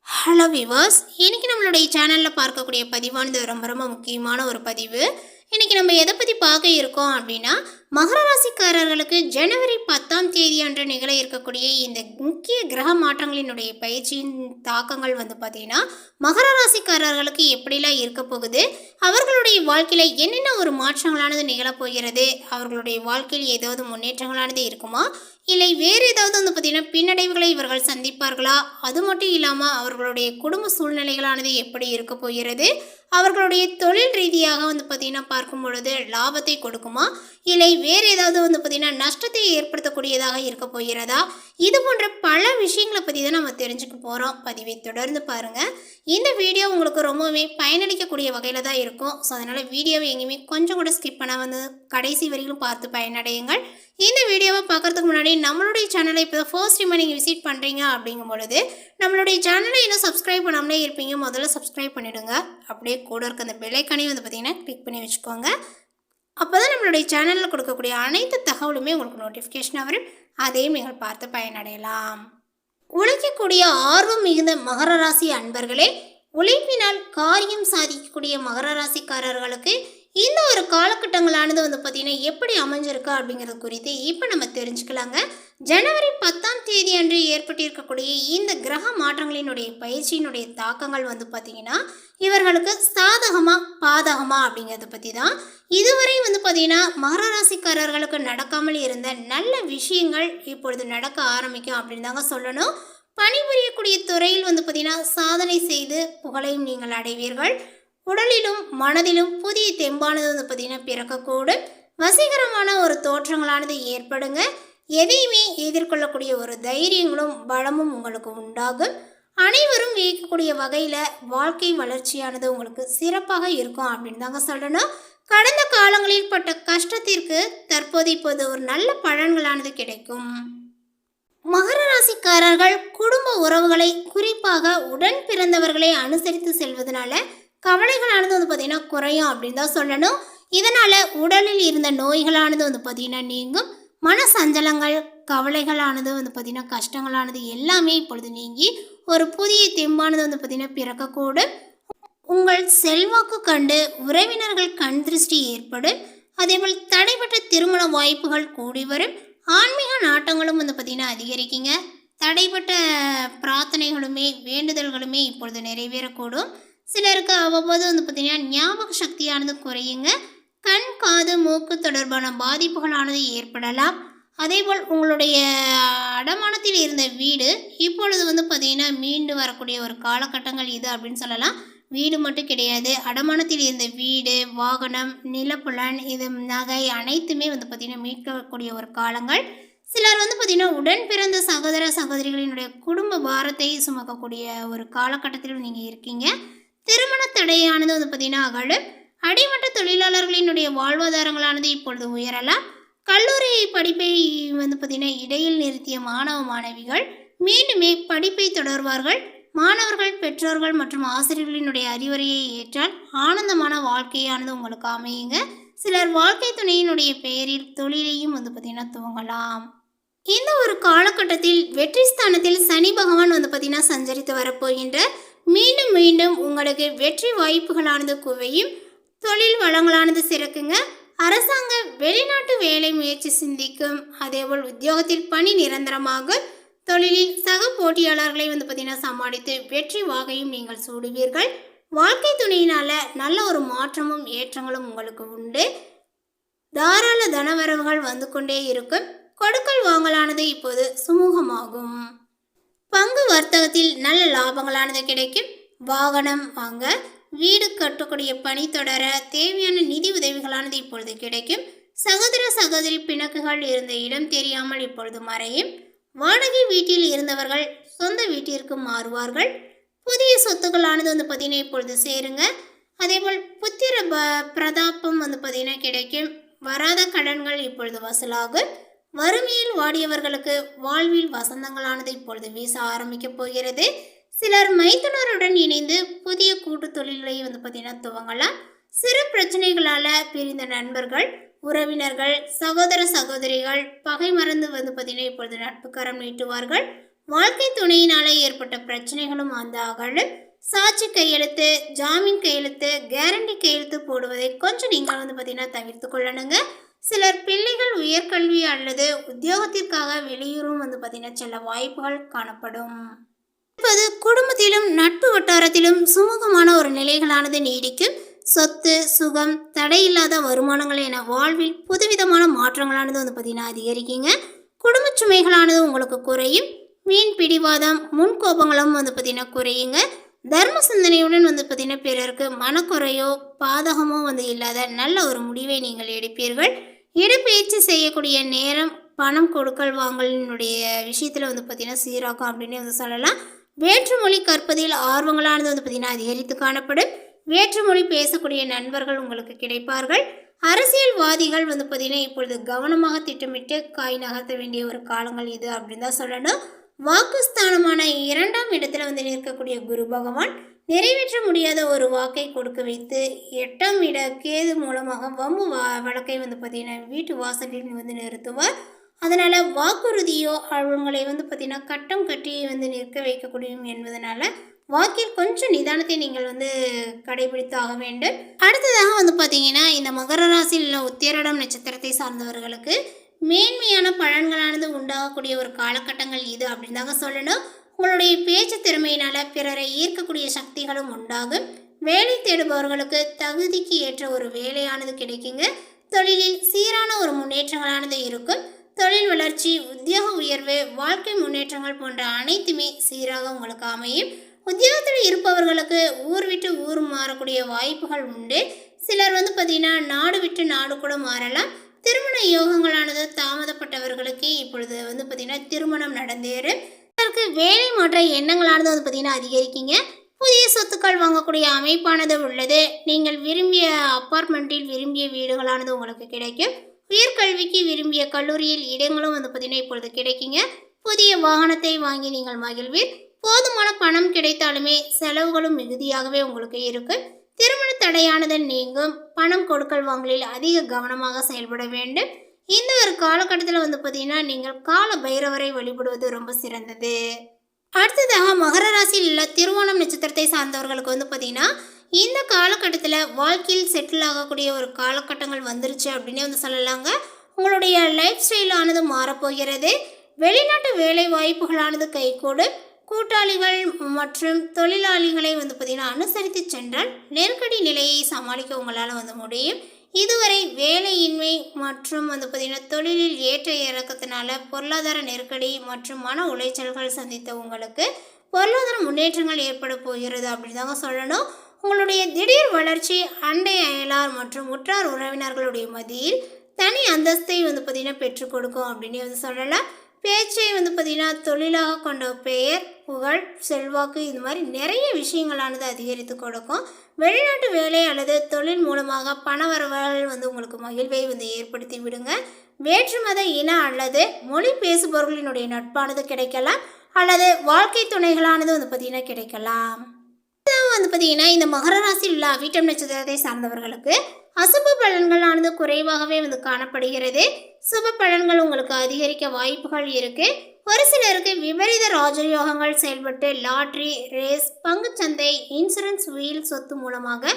Hello viewers, இன்னைக்கு நம்மளுடைய சேனலில் பார்க்கக்கூடிய பதிவானது ரொம்ப ரொம்ப முக்கியமான ஒரு பதிவு. இன்னைக்கு நம்ம எதை பற்றி பார்க்க இருக்கோம் அப்படின்னா, மகர ராசிக்காரர்களுக்கு ஜனவரி 10ஆம் தேதி அன்று நிகழ இருக்கக்கூடிய இந்த முக்கிய கிரக மாற்றங்களினுடைய பயிற்சியின் தாக்கங்கள் பார்த்தீங்கன்னா, மகர ராசிக்காரர்களுக்கு எப்படிலாம் இருக்க போகுது, அவர்களுடைய வாழ்க்கையில் என்னென்ன ஒரு மாற்றங்களானது நிகழப்போகிறது, அவர்களுடைய வாழ்க்கையில் ஏதாவது முன்னேற்றங்களானது இருக்குமா, இல்லை வேறு ஏதாவது பார்த்தீங்கன்னா பின்னடைவுகளை இவர்கள் சந்திப்பார்களா, அது மட்டும் இல்லாமல் அவர்களுடைய குடும்ப சூழ்நிலைகளானது எப்படி இருக்க போகிறது, அவர்களுடைய தொழில் ரீதியாக பார்த்தீங்கன்னா பார்க்கும் பொழுது லாபத்தை கொடுக்குமா, இல்லை வேறு ஏதாவது பார்த்தீங்கன்னா நஷ்டத்தை ஏற்படுத்தக்கூடியதாக இருக்க போகிறதா, இது போன்ற பல விஷயங்களை பற்றி தான் நம்ம தெரிஞ்சுக்க போகிறோம். பதிவை தொடர்ந்து பாருங்கள். இந்த வீடியோ உங்களுக்கு ரொம்பவே பயனளிக்கக்கூடிய வகையில் தான் இருக்கும். ஸோ அதனால் வீடியோவை எங்கேயுமே கொஞ்சம் கூட ஸ்கிப் பண்ண கடைசி வரைக்கும் பார்த்து பயனடையுங்கள். இந்த வீடியோவை பார்க்குறதுக்கு முன்னாடி நம்மளுடைய சேனலை இப்போ ஃபர்ஸ்ட் டைம் நீங்கள் விசிட் பண்ணுறீங்க அப்படிங்கும் பொழுது நம்மளுடைய சேனலை இன்னும் சப்ஸ்கிரைப் பண்ணாமலே இருப்பீங்க. முதல்ல சப்ஸ்கிரைப் பண்ணிவிடுங்க. அப்படியே கூட இருக்க அந்த பெல்லைக்கானே பார்த்திங்கன்னா கிளிக் பண்ணி வச்சுக்கோங்க. அப்போ தான் நம்மளுடைய சேனலில் கொடுக்கக்கூடிய அனைத்து தகவலுமே உங்களுக்கு நோட்டிஃபிகேஷனாக வரும். அதையும் நீங்கள் பார்த்து பயனடையலாம். உழைக்கக்கூடிய ஆர்வம் மிகுந்த மகர ராசி அன்பர்களே, உழைப்பினால் காரியம் சாதிக்கக்கூடிய மகர ராசிக்காரர்களுக்கு இந்த ஒரு காலகட்டங்களானது பார்த்திங்கன்னா எப்படி அமைஞ்சிருக்கு அப்படிங்கிறது குறித்து இப்போ நம்ம தெரிஞ்சுக்கலாங்க. ஜனவரி 10ஆம் தேதி அன்று ஏற்பட்டிருக்கக்கூடிய இந்த கிரக மாற்றங்களினுடைய பயிற்சியினுடைய தாக்கங்கள் பார்த்திங்கன்னா இவர்களுக்கு சாதகமாக பாதகமாக அப்படிங்கிறத பற்றி தான் இதுவரை பார்த்திங்கன்னா மகர ராசிக்காரர்களுக்கு நடக்காமல் இருந்த நல்ல விஷயங்கள் இப்பொழுது நடக்க ஆரம்பிக்கும் அப்படின்னு தாங்க சொல்லணும். பணிபுரியக்கூடிய துறையில் பார்த்திங்கன்னா சாதனை செய்து புகழையும் நீங்கள் அடைவீர்கள். உடலிலும் மனதிலும் புதிய தெம்பானது பார்த்திங்கன்னா பிறக்கக்கூடும். வசீகரமான ஒரு தோற்றங்களானது ஏற்படுங்க. எதையுமே எதிர்கொள்ளக்கூடிய ஒரு தைரியங்களும் பலமும் உங்களுக்கு உண்டாகும். அனைவரும் வியக்கக்கூடிய வகையில் வாழ்க்கை வளர்ச்சியானது உங்களுக்கு சிறப்பாக இருக்கும் அப்படின்னு தாங்க சொல்லணும். கடந்த காலங்களில் பட்ட கஷ்டத்திற்கு இப்போது ஒரு நல்ல பலன்களானது கிடைக்கும். மகர ராசிக்காரர்கள் குடும்ப உறவுகளை குறிப்பாக உடன் பிறந்தவர்களை அனுசரித்து செல்வதனால கவலைகளானது பார்த்திங்கன்னா குறையும் அப்படின்னு தான் சொல்லணும். இதனால் உடலில் இருந்த நோய்களானது பார்த்திங்கன்னா நீங்கும். மன சஞ்சலங்கள் கவலைகளானது பார்த்திங்கன்னா கஷ்டங்களானது எல்லாமே இப்பொழுது நீங்கி ஒரு புதிய தெம்பானது பார்த்திங்கன்னா பிறக்கக்கூடும். உங்கள் செல்வாக்கு கண்டு உறவினர்கள் கண் திருஷ்டி ஏற்படும். அதேபோல் தடைப்பட்ட திருமண வாய்ப்புகள் கூடி வரும். ஆன்மீக நாட்டங்களும் பார்த்திங்கன்னா அதிகரிக்குங்க. தடைப்பட்ட பிரார்த்தனைகளுமே வேண்டுதல்களுமே இப்பொழுது நிறைவேறக்கூடும். சிலருக்கு அவ்வப்போது பார்த்திங்கன்னா ஞாபக சக்தியானது குறையுங்க. கண் காது மூக்கு தொடர்பான பாதிப்புகளானது ஏற்படலாம். அதேபோல் உங்களுடைய அடமானத்தில் இருந்த வீடு இப்பொழுது பார்த்திங்கன்னா மீண்டு வரக்கூடிய ஒரு காலகட்டங்கள் இது அப்படின்னு சொல்லலாம். வீடு மட்டும் கிடையாது, அடமானத்தில் இருந்த வீடு, வாகனம், நிலப்புலன், இது நகை அனைத்துமே பார்த்திங்கன்னா மீட்கக்கூடிய ஒரு காலங்கள். சிலர் பார்த்திங்கன்னா உடன் பிறந்த சகோதர சகோதரிகளினுடைய குடும்ப பாரத்தை சுமக்கக்கூடிய ஒரு காலகட்டத்திலும் நீங்கள் இருக்கீங்க. திருமண தடையானது பார்த்திங்கன்னா அகலும். அடிமட்ட தொழிலாளர்களினுடைய வாழ்வாதாரங்களானது இப்பொழுது உயரலாம். கல்லூரி படிப்பை பார்த்திங்கன்னா இடையில் நிறுத்திய மாணவ மாணவிகள் மீண்டுமே படிப்பை தொடர்வார்கள். மாணவர்கள் பெற்றோர்கள் மற்றும் ஆசிரியர்களினுடைய அறிவுரையை ஏற்றால் ஆனந்தமான வாழ்க்கையானது உங்களுக்கு அமையுங்க. சிலர் வாழ்க்கை துணையினுடைய பெயரில் தொழிலையும் பார்த்திங்கன்னா துவங்கலாம். இந்த ஒரு காலகட்டத்தில் வெற்றி ஸ்தானத்தில் சனி பகவான் பார்த்திங்கன்னா சஞ்சரித்து வரப்போகின்ற மீண்டும் மீண்டும் உங்களுக்கு வெற்றி வாய்ப்புகளானது குவையும். தொழில் வளங்களானது சிறக்குங்க. அரசாங்க வெளிநாட்டு வேலை முயற்சி சிந்திக்கும். அதேபோல் உத்தியோகத்தில் பணி நிரந்தரமாக. தொழிலில் சக போட்டியாளர்களை பார்த்திங்கன்னா சமாளித்து வெற்றி வாகையும் நீங்கள் சூடுவீர்கள். வாழ்க்கை துணையினால் நல்ல ஒரு மாற்றமும் ஏற்றங்களும் உங்களுக்கு உண்டு. தாராள தனவரவுகள் வந்து கொண்டே இருக்கும். கொடுக்கல் வாங்கலானது இப்போது சுமூகமாகும். பங்கு வர்த்தகத்தில் நல்ல லாபங்களானது கிடைக்கும். வாகனம் வாங்க, வீடு கட்டக்கூடிய பணி தொடர தேவையான நிதி உதவிகளானது இப்பொழுது கிடைக்கும். சகோதர சகோதரி பிணக்குகள் இருந்த இடம் தெரியாமல் இப்பொழுது மறையும். வாடகை வீட்டில் இருந்தவர்கள் சொந்த வீட்டிற்கு மாறுவார்கள். புதிய சொத்துக்களானது பார்த்திங்கன்னா இப்பொழுது சேருங்க. அதேபோல் புத்திர பிரதாபம் பார்த்திங்கன்னா கிடைக்கும். வராத கடன்கள் இப்பொழுது வசூலாகும். வறுமையில் வாடியவர்களுக்கு வாழ்வில் வசந்தங்களானது இப்பொழுது வீச ஆரம்பிக்க போகிறது. சிலர் மைத்துனருடன் இணைந்து புதிய கூட்டு தொழில்களை பார்த்திங்கன்னா துவங்கலாம். சிறு பிரச்சனைகளால் பிரிந்த நண்பர்கள், உறவினர்கள், சகோதர சகோதரிகள் பகை மறந்து பார்த்திங்கன்னா இப்பொழுது நட்புக்கரம் நீட்டுவார்கள். வாழ்க்கை துணையினால ஏற்பட்ட பிரச்சனைகளும் அந்த அகலும். சாட்சி கையெழுத்து, ஜாமீன் கையெழுத்து, கேரண்டி கையெழுத்து போடுவதை கொஞ்சம் நீங்கள் பார்த்தீங்கன்னா தவிர்த்து கொள்ளணுங்க. சிலர் பிள்ளைகள் உயர்கல்வி அல்லது உத்தியோகத்திற்காக வெளியூரும் பார்த்தீங்கன்னா செல்ல வாய்ப்புகள் காணப்படும். இப்போது குடும்பத்திலும் நட்பு வட்டாரத்திலும் சுமூகமான ஒரு நிலைகளானது நீடிக்கும். சொத்து, சுகம், தடையில்லாத வருமானங்கள் என வாழ்வில் புதுவிதமான மாற்றங்களானது பார்த்தீங்கன்னா அதிகரிக்குங்க. குடும்ப சுமைகளானது உங்களுக்கு குறையும். மீன் பிடிவாதம், முன்கோபங்களும் பார்த்தீங்கன்னா குறையுங்க. தர்ம சிந்தனையுடன் பார்த்தீங்கன்னா பிறருக்கு மனக்குறையோ பாதகமோ இல்லாத நல்ல ஒரு முடிவை நீங்கள் எடுப்பீர்கள். இடப்பெயர்ச்சி செய்யக்கூடிய நேரம் பணம் கொடுக்கல் வாங்கலினுடைய விஷயத்தில் பார்த்தீங்கன்னா சீராகும் அப்படின்னு சொல்லலாம். வேற்றுமொழி கற்பதில் ஆர்வங்களானது பார்த்தீங்கன்னா அதிகரித்து காணப்படும். வேற்றுமொழி பேசக்கூடிய நண்பர்கள் உங்களுக்கு கிடைப்பார்கள். அரசியல்வாதிகள் பார்த்தீங்கன்னா இப்பொழுது கவனமாக திட்டமிட்டு காய் நகர்த்த வேண்டிய ஒரு காலங்கள் இது அப்படின்னு தான் சொல்லணும். வாக்குஸ்தானமான 2ஆம் இடத்துல நிற்கக்கூடிய குரு பகவான் நிறைவேற்ற முடியாத ஒரு வாக்கை கொடுக்க வைத்து 8ஆம் இட கேது மூலமாக வம்பு வழக்கை பார்த்தீங்கன்னா வீட்டு வாசலில் நிறுத்துவார். அதனால் வாக்குறுதியோ அவங்களை பார்த்தீங்கன்னா கட்டம் கட்டி நிற்க வைக்கக்கூடியும் என்பதனால வாக்கில் கொஞ்சம் நிதானத்தை நீங்கள் கடைபிடித்தாக வேண்டும். அடுத்ததாக பார்த்தீங்கன்னா இந்த மகர ராசியில் உத்திராடம் நட்சத்திரத்தை சார்ந்தவர்களுக்கு மேன்மையான பலன்களானது உண்டாகக்கூடிய ஒரு காலகட்டங்கள் இது அப்படின்னு தாங்க சொல்லணும். உங்களுடைய பேச்சு திறமையினால் பிறரை ஈர்க்கக்கூடிய சக்திகளும் உண்டாகும். வேலை தேடுபவர்களுக்கு தகுதிக்கு ஏற்ற ஒரு வேலையானது கிடைக்குங்க. தொழிலில் சீரான ஒரு முன்னேற்றங்களானது இருக்கும். தொழில் வளர்ச்சி, உத்தியோக உயர்வு, வாழ்க்கை முன்னேற்றங்கள் போன்ற அனைத்துமே சீராக உங்களுக்கு அமையும். உத்தியோகத்தில் இருப்பவர்களுக்கு ஊர் விட்டு ஊர் மாறக்கூடிய வாய்ப்புகள் உண்டு. சிலர் பார்த்தீங்கன்னா நாடு விட்டு நாடு கூட மாறலாம். திருமண யோகங்களானது தாமதப்பட்டவர்களுக்கு இப்பொழுது பார்த்தீங்கன்னா திருமணம் நடந்தேறும். அதற்கு வேலை மாற்ற எண்ணங்களானது பார்த்தீங்கன்னா அதிகரிக்குங்க. புதிய சொத்துக்கள் வாங்கக்கூடிய அமைப்பானது உள்ளது. நீங்கள் விரும்பிய அப்பார்ட்மெண்ட்டில் விரும்பிய வீடுகளானது உங்களுக்கு கிடைக்கும். உயர்கல்விக்கு விரும்பிய கல்லூரியில் இடங்களும் பார்த்தீங்கன்னா இப்பொழுது கிடைக்குங்க. புதிய வாகனத்தை வாங்கி நீங்கள் மகிழ்வீர். போதுமான பணம் கிடைத்தாலுமே செலவுகளும் மிகுதியாகவே உங்களுக்கு இருக்கும். திருமண தடையானது நீங்கும். பணம் கொடுக்கல் வாங்கலில் அதிக கவனமாக செயல்பட வேண்டும். இந்த ஒரு காலகட்டத்தில் பார்த்தீங்கன்னா நீங்கள் கால பைரவரை வழிபடுவது ரொம்ப சிறந்தது. அடுத்ததாக மகர ராசியில் உள்ள திருவோணம் நட்சத்திரத்தை சார்ந்தவர்களுக்கு பார்த்தீங்கன்னா இந்த காலகட்டத்தில் வாழ்க்கையில் செட்டில் ஆகக்கூடிய ஒரு காலகட்டங்கள் வந்துருச்சு அப்படின்னு சொல்லலாங்க. உங்களுடைய லைஃப் ஸ்டைலானது மாறப்போகிறது. வெளிநாட்டு வேலை வாய்ப்புகளானது கைகூடும். கூட்டாளிகள் மற்றும் தொழிலாளிகளை பார்த்தீங்கன்னா அனுசரித்து சென்றால் நெருக்கடி நிலையை சமாளிக்க உங்களால் முடியும். இதுவரை வேலையின்மை மற்றும் பார்த்தீங்கன்னா தொழிலில் ஏற்ற இறக்கத்தினால பொருளாதார நெருக்கடி மற்றும் மன உளைச்சல்கள் சந்தித்த உங்களுக்கு பொருளாதார முன்னேற்றங்கள் ஏற்பட போகிறது அப்படின்னு தாங்க சொல்லணும். உங்களுடைய திடீர் வளர்ச்சி அண்டை அயலார் மற்றும் உற்றார் உறவினர்களுடைய மத்தியில் தனி அந்தஸ்தை பார்த்தீங்கன்னா பெற்றுக் கொடுக்கும் அப்படின்னு சொல்லலாம். பேச்சை பார்த்தீங்கன்னா தொழிலாக கொண்ட பெயர், புகழ், செல்வாக்கு இது மாதிரி நிறைய விஷயங்களானது அதிகரித்து கொடுக்கும். வெளிநாட்டு வேலை அல்லது தொழில் மூலமாக பண வரவுகள் உங்களுக்கு மகிழ்வை ஏற்படுத்தி விடுங்க. வேற்று மத இன அல்லது மொழி பேசுபவர்களினுடைய நட்பானது கிடைக்கலாம் அல்லது வாழ்க்கை துணைகளானது பார்த்தீங்கன்னா கிடைக்கலாம். பார்த்தீங்கன்னா இந்த மகர ராசியில் உள்ள அவிட்டம் நட்சத்திரத்தை சார்ந்தவர்களுக்கு அசுப பலன்களானது குறைவாகவே காணப்படுகிறது. சுப பலன்கள் உங்களுக்கு அதிகரிக்க வாய்ப்புகள் இருக்கு. ஒரு சிலருக்கு விபரீத ராஜயோகங்கள் செயல்பட்டு லாட்ரி, ரேஸ், பங்குச்சந்தை, இன்சூரன்ஸ், வீல் சொத்து மூலமாக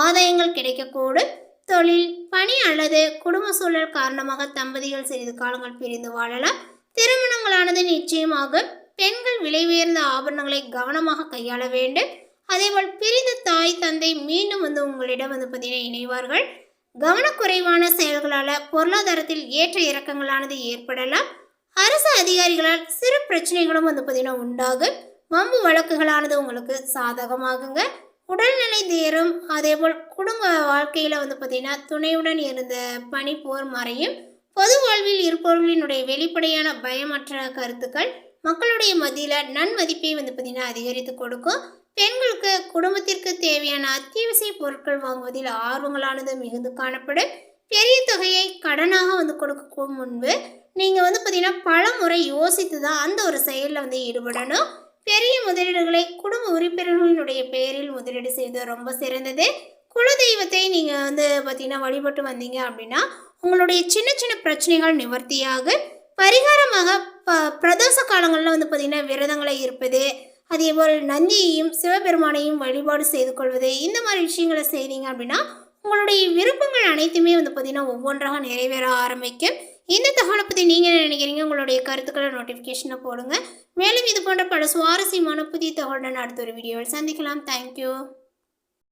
ஆதாயங்கள் கிடைக்கக்கூடும். தொழில், பணி அல்லது குடும்ப சூழல் காரணமாக தம்பதிகள் சிறிது காலங்கள் பிரிந்து வாழலாம். திருமணங்களானது நிச்சயமாக. பெண்கள் விலை உயர்ந்த ஆபரணங்களை கவனமாக கையாள வேண்டும். அதேபோல் பிரிந்த தாய் தந்தை மீண்டும் உங்களிடம் பார்த்தீங்கன்னா இணைவார்கள். கவனக்குறைவான செயல்களால் பொருளாதாரத்தில் ஏற்ற இறக்கங்களானது ஏற்படலாம். அரசு அதிகாரிகளால் சிறு பிரச்சனைகளும் பார்த்தீங்கன்னா உண்டாகும். வம்பு வழக்குகளானது உங்களுக்கு சாதகமாகுங்க. உடல்நிலை தேரும். அதேபோல் குடும்ப வாழ்க்கையில் பார்த்தீங்கன்னா துணையுடன் இருந்த பனி போர் மறையும். பொது வாழ்வில் இருப்பவர்களினுடைய வெளிப்படையான பயமற்ற கருத்துக்கள் மக்களுடைய மத்தியில் நன்மதிப்பை பார்த்தீங்கன்னா அதிகரித்து கொடுக்கும். பெண்களுக்கு குடும்பத்திற்கு தேவையான அத்தியாவசிய பொருட்கள் வாங்குவதில் ஆர்வங்களானது மிகுந்து காணப்படும். பெரிய தொகையை கடனாக கொடுக்கும் முன்பு நீங்கள் பார்த்தீங்கன்னா பல முறை யோசித்து தான் அந்த ஒரு செயலில் ஈடுபடணும். பெரிய முதலீடுகளை குடும்ப உறுப்பினர்களினுடைய பெயரில் முதலீடு செய்வது ரொம்ப சிறந்தது. குலதெய்வத்தை நீங்கள் பார்த்தீங்கன்னா வழிபட்டு வந்தீங்க அப்படின்னா உங்களுடைய சின்ன சின்ன பிரச்சனைகள் நிவர்த்தியாக. பரிகாரமாக பிரதோஷ காலங்களில் வந்து பார்த்திங்கன்னா விரதங்களை இருப்பது, அதேபோல் நந்தியையும் சிவபெருமானையும் வழிபாடு செய்து கொள்வது, இந்த மாதிரி விஷயங்களை செய்தீங்க அப்படின்னா உங்களுடைய விருப்பங்கள் அனைத்துமே வந்து பார்த்திங்கன்னா ஒவ்வொன்றாக நிறைவேற ஆரம்பிக்கும். இந்த தகவலை பற்றி நீங்கள் என்ன நினைக்கிறீங்க? உங்களுடைய கருத்துக்களை நோட்டிஃபிகேஷனை போடுங்க. மேலும் இது போன்ற பல சுவாரஸ்யமான புதிய தகவலுடன் அடுத்த ஒரு வீடியோவில் சந்திக்கலாம். தேங்க்யூ.